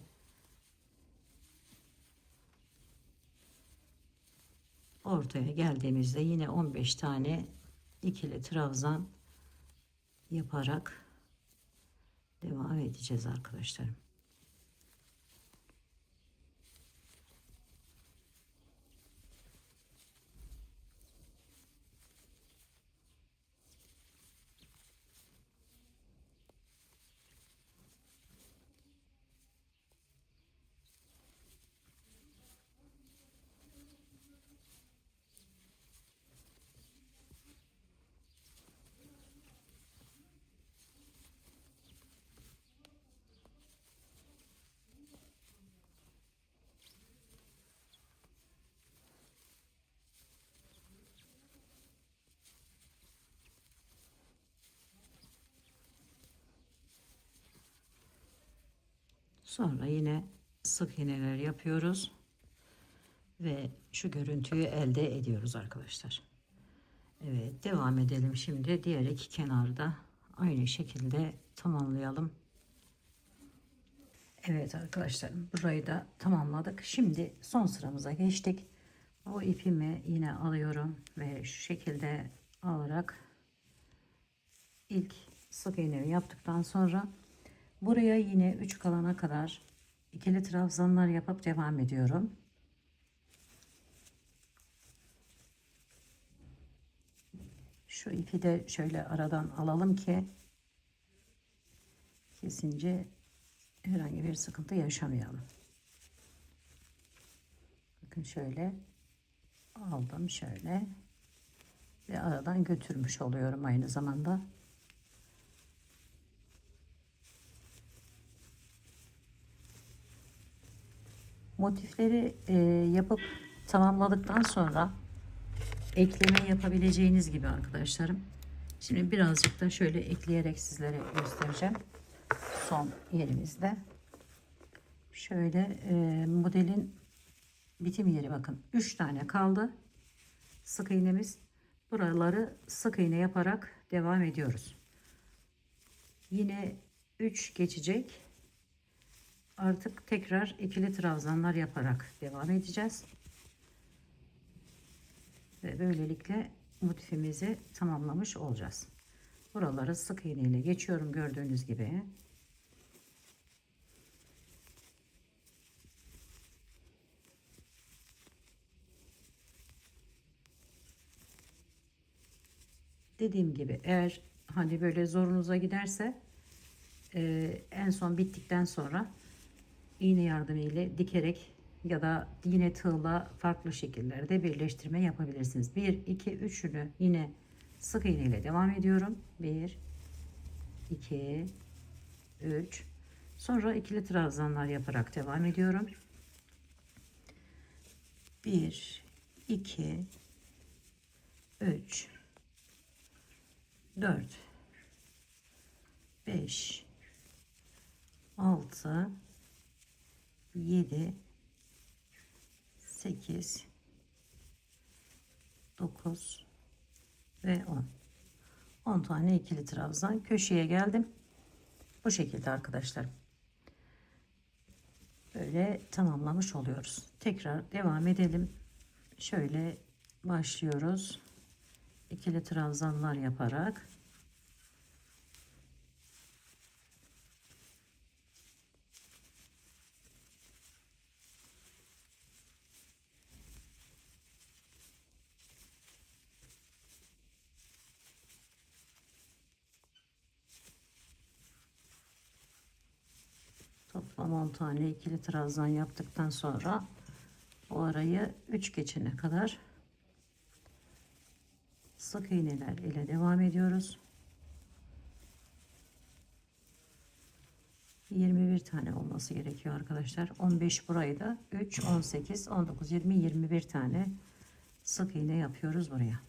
S1: Ortaya geldiğimizde yine 15 tane ikili trabzan yaparak devam edeceğiz arkadaşlarım. Sonra yine sık iğneler yapıyoruz ve şu görüntüyü elde ediyoruz arkadaşlar. Evet, devam edelim şimdi. Diğer iki kenarda aynı şekilde tamamlayalım. Evet arkadaşlar, burayı da tamamladık. Şimdi son sıramıza geçtik. O ipimi yine alıyorum ve şu şekilde alarak ilk sık iğneyi yaptıktan sonra buraya yine 3 kalana kadar ikili trabzanlar yapıp devam ediyorum. Şu ipi de şöyle aradan alalım ki kesince herhangi bir sıkıntı yaşamayalım. Bakın şöyle aldım şöyle ve aradan götürmüş oluyorum aynı zamanda. Motifleri yapıp tamamladıktan sonra ekleme yapabileceğiniz gibi arkadaşlarım. Şimdi birazcık da şöyle ekleyerek sizlere göstereceğim. Son yerimizde. Şöyle modelin bitim yeri bakın. 3 tane kaldı. Sık iğnemiz. Buraları sık iğne yaparak devam ediyoruz. Yine 3 geçecek. Artık tekrar ikili trabzanlar yaparak devam edeceğiz. Ve böylelikle motifimizi tamamlamış olacağız. Buraları sık iğne ile geçiyorum gördüğünüz gibi. Dediğim gibi eğer hani böyle zorunuza giderse en son bittikten sonra iğne yardımı ile dikerek ya da yine tığla farklı şekillerde birleştirme yapabilirsiniz. 1 2 3'ünü yine sık iğne ile devam ediyorum. 1 2 3, sonra ikili trabzanlar yaparak devam ediyorum. 1 2 3 4 5 6 7 8 9 ve 10. 10 tane ikili trabzan köşeye geldim. Bu şekilde arkadaşlar. Böyle tamamlamış oluyoruz. Tekrar devam edelim. Şöyle başlıyoruz. İkili trabzanlar yaparak toplam 10 tane ikili trabzan yaptıktan sonra o arayı 3 geçene kadar sık iğneler ile devam ediyoruz. 21 tane olması gerekiyor arkadaşlar. 15 burayı da 3 18 19 20 21 tane sık iğne yapıyoruz buraya.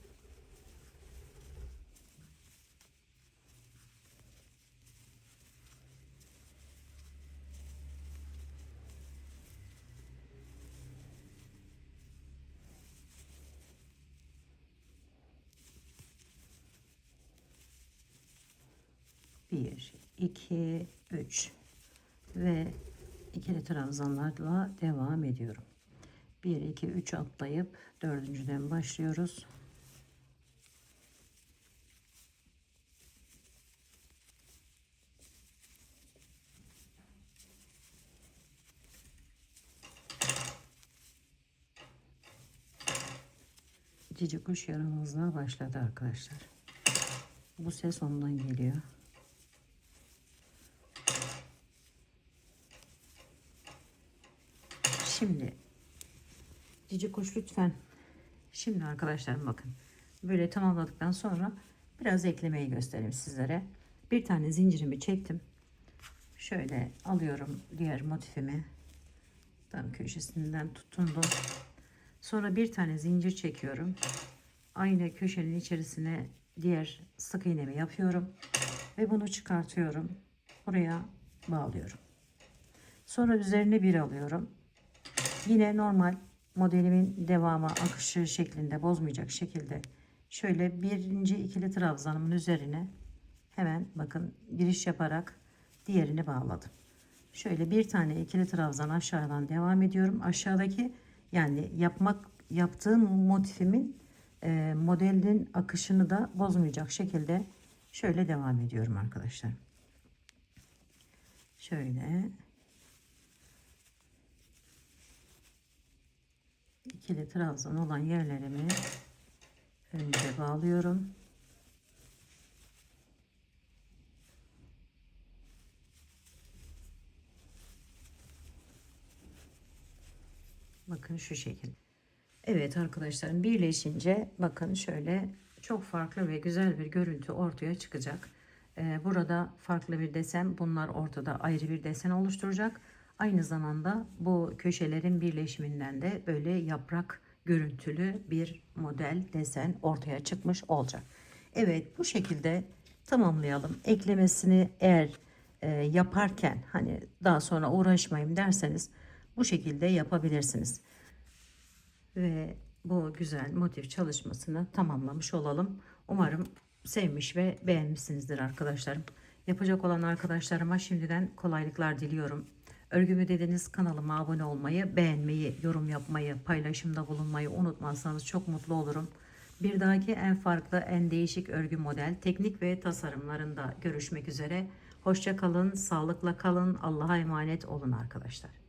S1: 1, 2, 3 ve ikili trabzanlarla devam ediyorum. 1, 2, 3 atlayıp dördüncüden başlıyoruz. Cici kuş yaramazlığa başladı arkadaşlar. Bu ses ondan geliyor. Şimdi cici kuş lütfen. Şimdi arkadaşlar bakın. Böyle tamamladıktan sonra biraz eklemeyi göstereyim sizlere. Bir tane zincirimi çektim. Şöyle alıyorum diğer motifimi. Tam köşesinden tutundum. Sonra bir tane zincir çekiyorum. Aynı köşenin içerisine diğer sık iğnemi yapıyorum. Ve bunu çıkartıyorum. Buraya bağlıyorum. Sonra üzerine bir alıyorum. Yine normal modelimin devamı akışı şeklinde bozmayacak şekilde şöyle birinci ikili trabzanımın üzerine hemen bakın giriş yaparak diğerini bağladım. Şöyle bir tane ikili trabzan aşağıdan devam ediyorum. Aşağıdaki yani yaptığım motifimin modelin akışını da bozmayacak şekilde şöyle devam ediyorum arkadaşlar. Şöyle ikili trabzan olan yerlerimi önce bağlıyorum. Bakın şu şekilde. Evet arkadaşlarım, birleşince bakın şöyle çok farklı ve güzel bir görüntü ortaya çıkacak. Burada farklı bir desen, bunlar ortada ayrı bir desen oluşturacak. Aynı zamanda bu köşelerin birleşiminden de böyle yaprak görüntülü bir model desen ortaya çıkmış olacak. Evet, bu şekilde tamamlayalım. Eklemesini eğer yaparken hani daha sonra uğraşmayayım derseniz bu şekilde yapabilirsiniz. Ve bu güzel motif çalışmasını tamamlamış olalım. Umarım sevmiş ve beğenmişsinizdir arkadaşlarım. Yapacak olan arkadaşlarıma şimdiden kolaylıklar diliyorum. Örgümü dediniz kanalıma abone olmayı, beğenmeyi, yorum yapmayı, paylaşımda bulunmayı unutmazsanız çok mutlu olurum. Bir dahaki en farklı, en değişik örgü model, teknik ve tasarımlarında görüşmek üzere. Hoşça kalın, sağlıkla kalın, Allah'a emanet olun arkadaşlar.